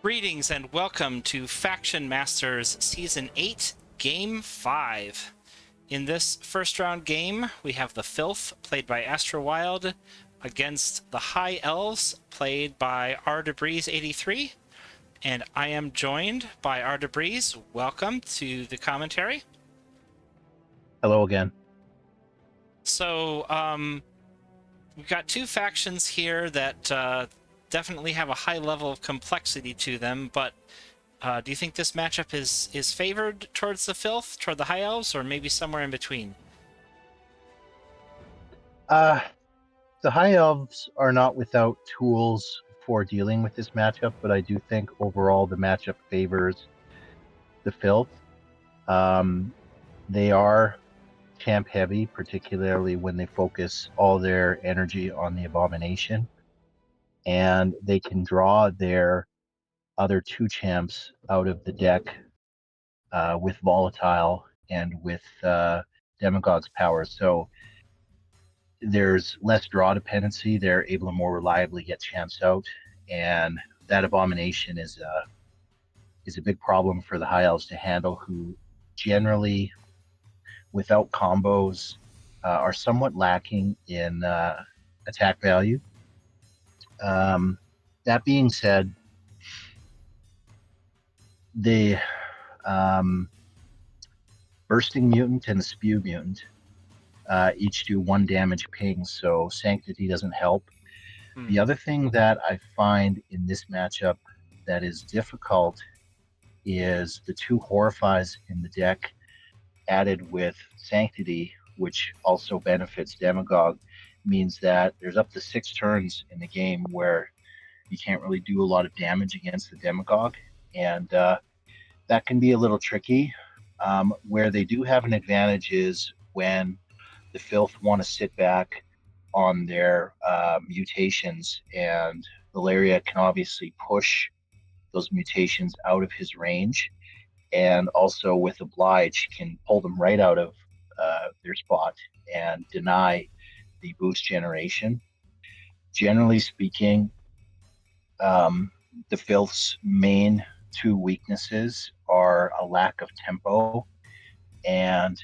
Greetings and welcome to FactionMasters Season 8, Game 5. In this first round game, we have the Filth, played by AstroWild, against the High Elves, played by rdebruys83. And I am joined by rdebruys. Welcome to the commentary. Hello again. So, we've got two factions here that definitely have a high level of complexity to them, but do you think this matchup is favored towards the Filth, toward the High Elves, or maybe somewhere in between? The High Elves are not without tools for dealing with this matchup, but I do think overall the matchup favors the Filth. They are champ heavy, particularly when they focus all their energy on the Abomination, and they can draw their other two champs out of the deck with Volatile and with Demagogue's power. So there's less draw dependency. They're able to more reliably get champs out, and that Abomination is a big problem for the High Elves to handle, who generally, without combos, are somewhat lacking in attack value. That being said, the Bursting Mutant and the Spew Mutant each do 1 damage ping, so Sanctity doesn't help. The other thing that I find in this matchup that is difficult is the 2 Horrifies in the deck added with Sanctity, which also benefits Demagogue, means that there's up to 6 turns in the game where you can't really do a lot of damage against the Demagogue, and that can be a little tricky. Where they do have an advantage is when the Filth want to sit back on their mutations, and Valeria can obviously push those mutations out of his range, and also with Oblige can pull them right out of their spot and deny the boost generation. Generally speaking, the Filth's main 2 weaknesses are a lack of tempo and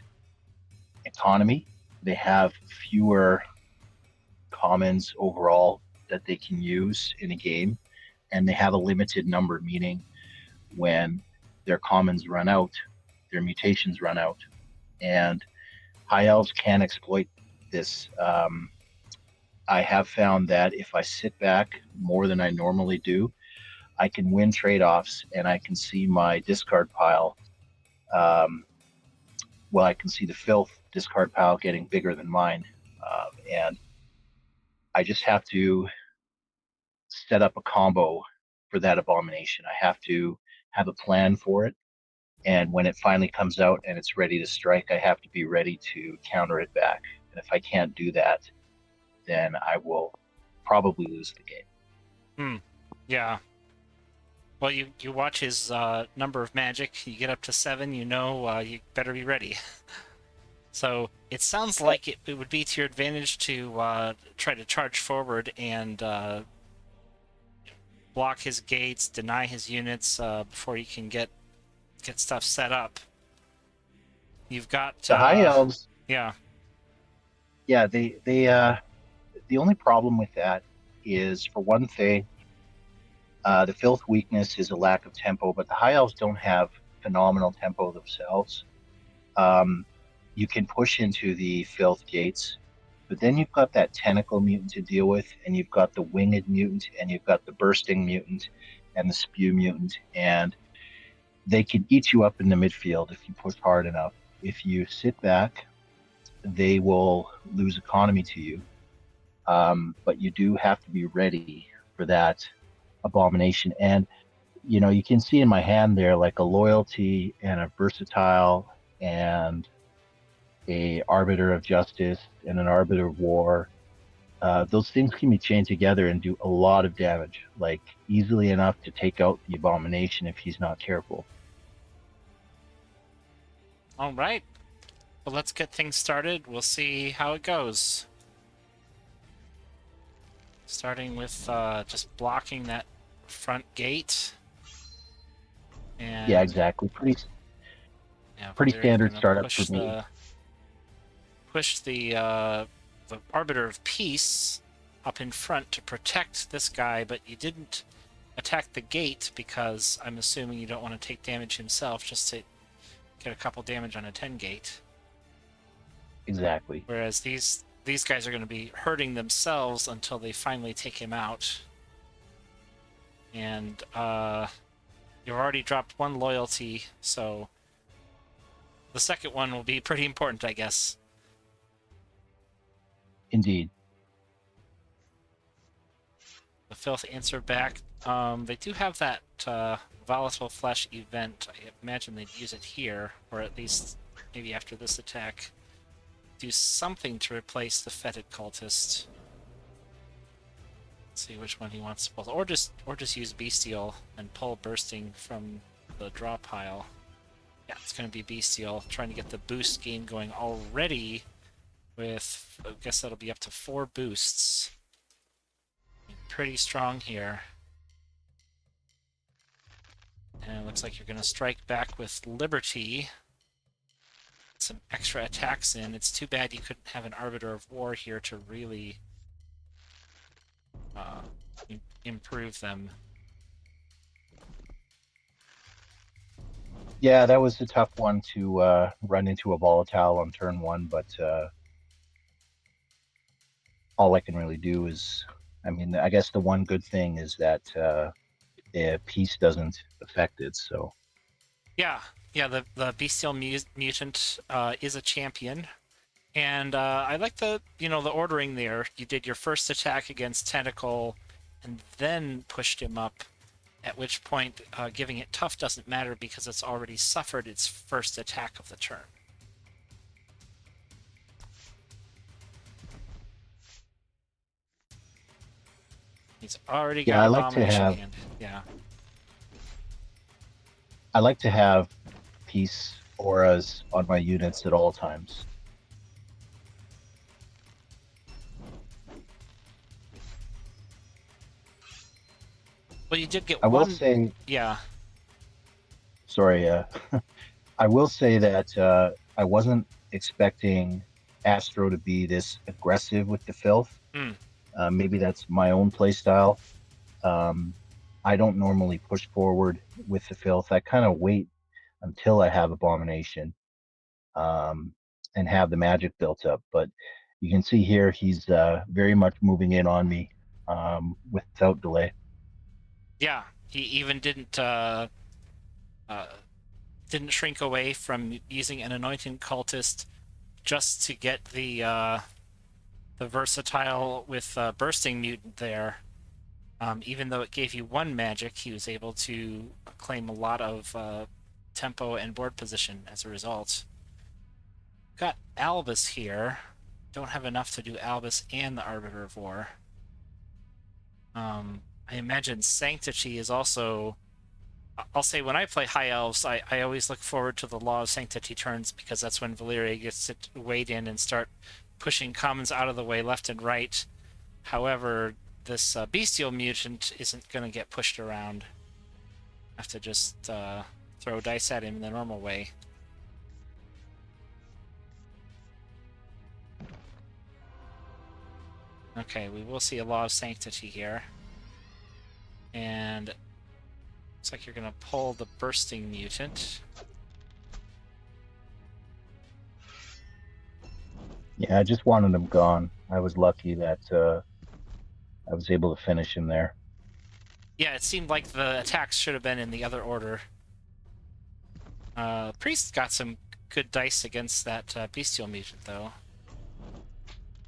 economy. They have fewer commons overall that they can use in a game, and they have a limited number, meaning when their commons run out, their mutations run out. And High Elves can exploit this. I have found that if I sit back more than I normally do, I can win trade-offs, and I can see my discard pile. I can see the Filth discard pile getting bigger than mine, and I just have to set up a combo for that Abomination. I have to have a plan for it, and when it finally comes out and it's ready to strike, I have to be ready to counter it back. And if I can't do that, then I will probably lose the game. Yeah. Well, you watch his number of magic, you get up to 7, you know you better be ready. So it sounds like it would be to your advantage to try to charge forward and block his gates, deny his units before you can get stuff set up. You've got The High Elves, yeah. the only problem with that is, for one thing, the Filth weakness is a lack of tempo, but the High Elves don't have phenomenal tempo themselves. You can push into the Filth gates, but then you've got that Tentacle Mutant to deal with, and you've got the Winged Mutant, and you've got the Bursting Mutant, and the Spew Mutant, and they can eat you up in the midfield if you push hard enough. If you sit back, they will lose economy to you, but you do have to be ready for that Abomination. And you can see in my hand there, like, a Loyalty and a Versatile and a Arbiter of Justice and an Arbiter of War. Those things can be chained together and do a lot of damage, like easily enough to take out the Abomination if he's not careful. All right. Well, let's get things started. We'll see how it goes. Starting with just blocking that front gate. And Yeah, exactly. yeah, Pretty Valeria's standard gonna startup for me. push the Arbiter of Peace up in front to protect this guy, but you didn't attack the gate because I'm assuming you don't want to take damage himself, just to get a couple damage on a 10 gate. Exactly. Whereas these guys are going to be hurting themselves until they finally take him out. And you've already dropped one loyalty, so the second one will be pretty important, I guess. Indeed. The Filth answer back. They do have that volatile flesh event. I imagine they'd use it here, or at least maybe after this attack. Do something to replace the fetid cultist. Let's see which one he wants to pull, or just use bestial and pull bursting from the draw pile. Yeah, it's going to be bestial, trying to get the boost game going already. With, I guess that'll be up to 4 boosts. Pretty strong here. And it looks like you're going to strike back with Liberty. Some extra attacks in. It's too bad you couldn't have an Arbiter of War here to really improve them. Yeah, that was a tough one to run into a volatile on turn 1, but all I can really do is, I mean, I guess the one good thing is that peace doesn't affect it, so. Yeah, the bestial mutant is a champion, and I like the the ordering there. You did your first attack against Tentacle, and then pushed him up. At which point, giving it tough doesn't matter because it's already suffered its first attack of the turn. He's already Yeah, got Abomination in hand. Yeah. I like to have peace auras on my units at all times. Well, you did get I one. will say, Yeah. sorry, I will say that I wasn't expecting Astro to be this aggressive with the filth. Mm. Maybe that's my own play style. I don't normally push forward with the filth. I kind of wait until I have Abomination and have the magic built up. But you can see here he's very much moving in on me without delay. Yeah. He even didn't shrink away from using an Anointing Cultist just to get the versatile with Bursting Mutant there. Even though it gave you 1 magic, he was able to claim a lot of tempo and board position as a result. Got Albus here. Don't have enough to do Albus and the Arbiter of War. I imagine Sanctity is also... I'll say when I play High Elves, I always look forward to the Law of Sanctity turns because that's when Valeria gets to wade in and start pushing commons out of the way left and right. However, this bestial mutant isn't going to get pushed around. I have to just throw dice at him in the normal way. Okay, we will see a Law of Sanctity here. And looks like you're going to pull the Bursting Mutant. Yeah, I just wanted him gone. I was lucky that I was able to finish him there. Yeah, it seemed like the attacks should have been in the other order. Priest got some good dice against that bestial mutant, though.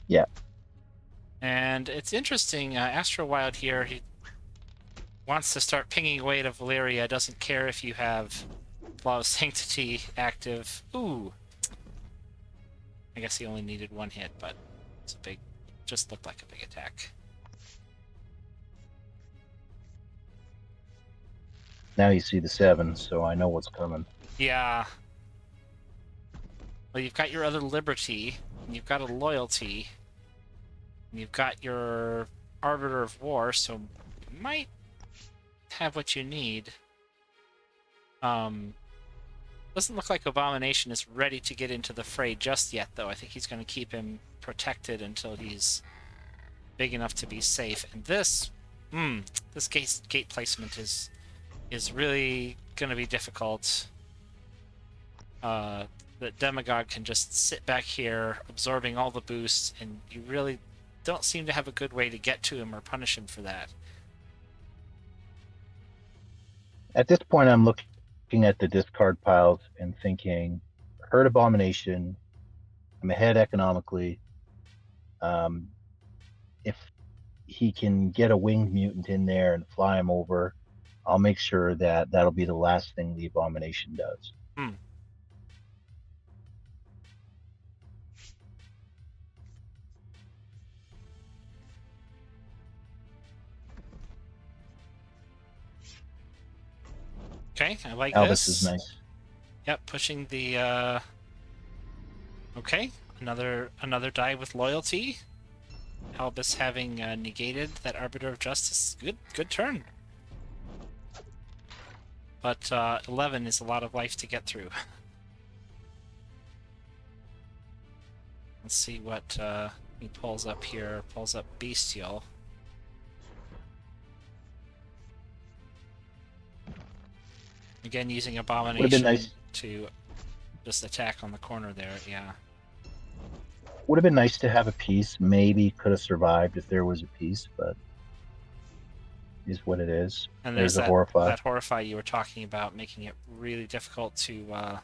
Yeah. And it's interesting, AstroWild here, he wants to start pinging away to Valeria, doesn't care if you have Law of Sanctity active. Ooh. I guess he only needed 1 hit, but it's a big... just looked like a big attack. Now you see the 7, so I know what's coming. Yeah. Well, you've got your other Liberty, and you've got a Loyalty, and you've got your Arbiter of War, so you might have what you need. Doesn't look like Abomination is ready to get into the fray just yet, though. I think he's going to keep him protected until he's big enough to be safe. And this gate placement is really going to be difficult. The Demagogue can just sit back here, absorbing all the boosts, and you really don't seem to have a good way to get to him or punish him for that. At this point, I'm looking at the discard piles and thinking, herd Abomination, I'm ahead economically. If he can get a winged mutant in there and fly him over, I'll make sure that that'll be the last thing the Abomination does. Okay, I like Albus this. is nice. Yep, pushing the okay, another die with loyalty. Albus having negated that Arbiter of Justice. Good turn. But 11 is a lot of life to get through. Let's see what he pulls up here. Pulls up Bestial. Again, using Abomination nice. to just attack on the corner there, yeah. Would have been nice to have a piece. Maybe could have survived if there was a piece, but is what it is. And there's a that, Horrify. That Horrify you were talking about, making it really difficult to,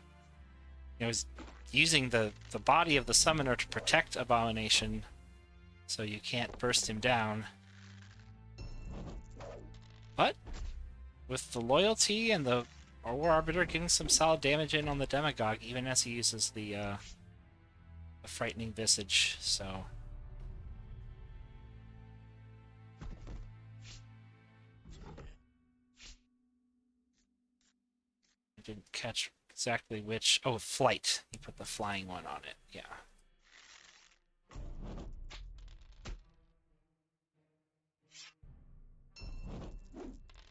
using the body of the summoner to protect Abomination, so you can't burst him down. But with the loyalty and the War Arbiter getting some solid damage in on the Demagogue, even as he uses the Frightening Visage, so... I didn't catch exactly which... Oh, Flight. He put the flying one on it, yeah.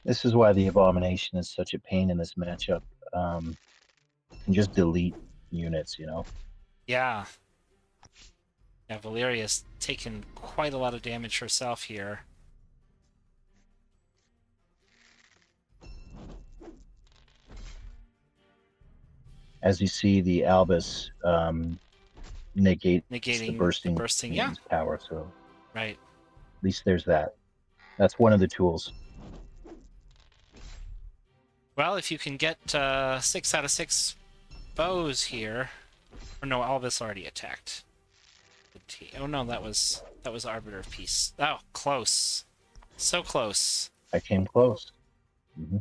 This is why the Abomination is such a pain in this matchup. Can just delete units, you know? Yeah. Yeah, Valeria's taken quite a lot of damage herself here. As you see, the Albus negating the bursting yeah. power, so... Right. At least there's that. That's one of the tools. Well, if you can get 6 out of 6 bows here... Or no, Albus already attacked. Oh no, that was Arbiter of Peace. Oh, close. So close. I came close. Mm-hmm.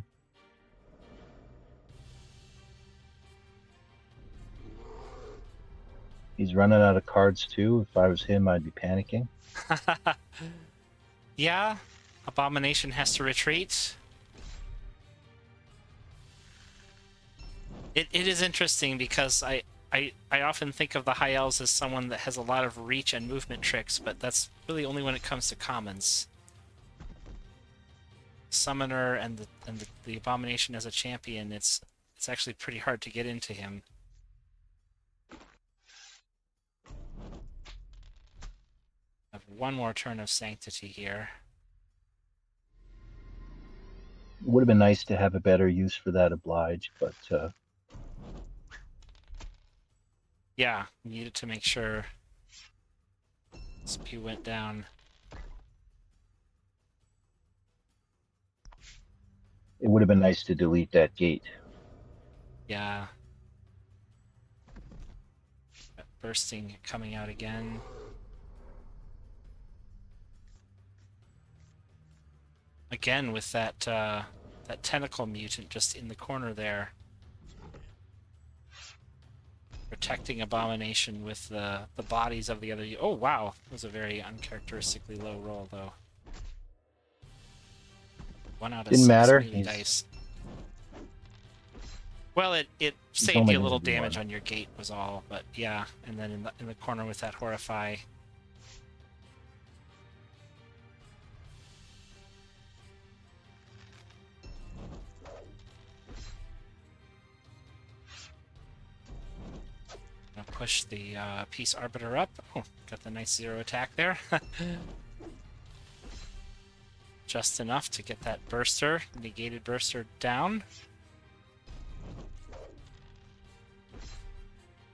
He's running out of cards too. If I was him, I'd be panicking. Yeah, Abomination has to retreat. It is interesting because I often think of the High Elves as someone that has a lot of reach and movement tricks, but that's really only when it comes to commons. Summoner and the Abomination as a champion, it's actually pretty hard to get into him. I have one more turn of Sanctity here. It would have been nice to have a better use for that Oblige, but yeah, needed to make sure SP went down. It would have been nice to delete that gate. Yeah. That bursting coming out again. Again with that that tentacle mutant just in the corner there. Protecting Abomination with the bodies of the other... Oh, wow. That was a very uncharacteristically low roll, though. 1 out of 6 melee dice. Well, it saved you a little damage on your gate was all, but yeah. And then in the corner with that Horrify... push the Peace Arbiter up. Oh, got the nice 0 attack there. Just enough to get that Burster, negated Burster down.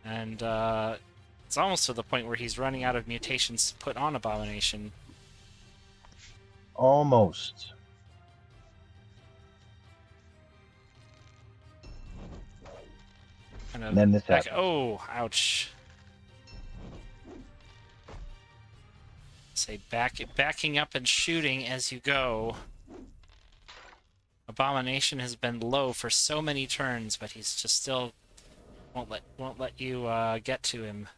And it's almost to the point where he's running out of mutations put on Abomination. Almost. Kind of And then this back. happens. Oh, ouch. Say backing up and shooting as you go. Abomination has been low for so many turns, but he's just still won't let you get to him.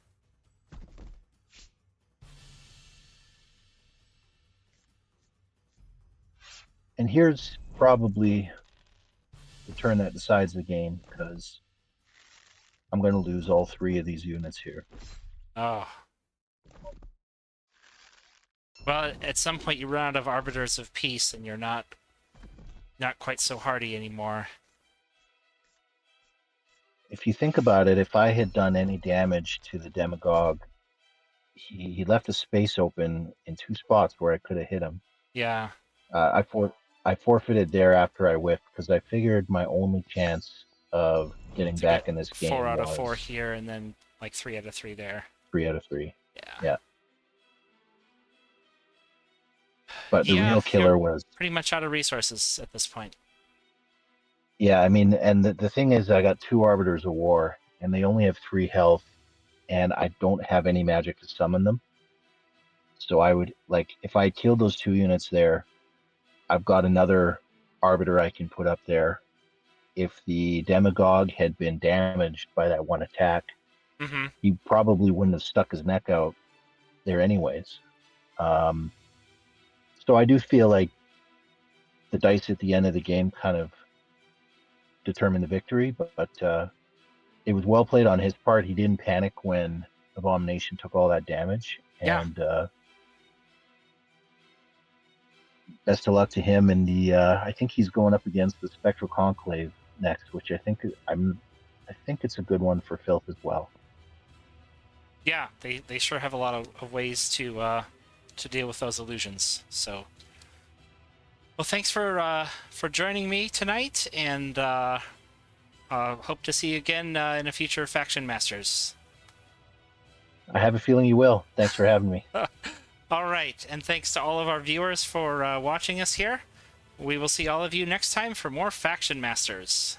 And here's probably the turn that decides the game, because I'm going to lose all 3 of these units here. Oh. Well, at some point you run out of Arbiters of Peace, and you're not quite so hardy anymore. If you think about it, if I had done any damage to the Demagogue, he left a space open in 2 spots where I could have hit him. Yeah. I forfeited there after I whiffed, because I figured my only chance of getting back in this game 4 out was of 4 here, and then like 3 out of 3 there. 3 out of 3. Yeah. But the real killer was pretty much out of resources at this point. Yeah, I mean, and the thing is, I got 2 Arbiters of War, and they only have 3 health, and I don't have any magic to summon them. So I would, like, if I killed those 2 units there, I've got another Arbiter I can put up there. If the Demagogue had been damaged by that 1 attack, he probably wouldn't have stuck his neck out there anyways. So I do feel like the dice at the end of the game kind of determined the victory, but it was well played on his part. He didn't panic when Abomination took all that damage, and best of luck to him. And I think he's going up against the Spectral Conclave next, which I think it's a good one for Filth as well. Yeah, they sure have a lot of ways to deal with those illusions. So, well, thanks for joining me tonight, and hope to see you again in a future Faction Masters. I have a feeling you will. Thanks for having me. All right, and thanks to all of our viewers for watching us here. We will see all of you next time for more Faction Masters.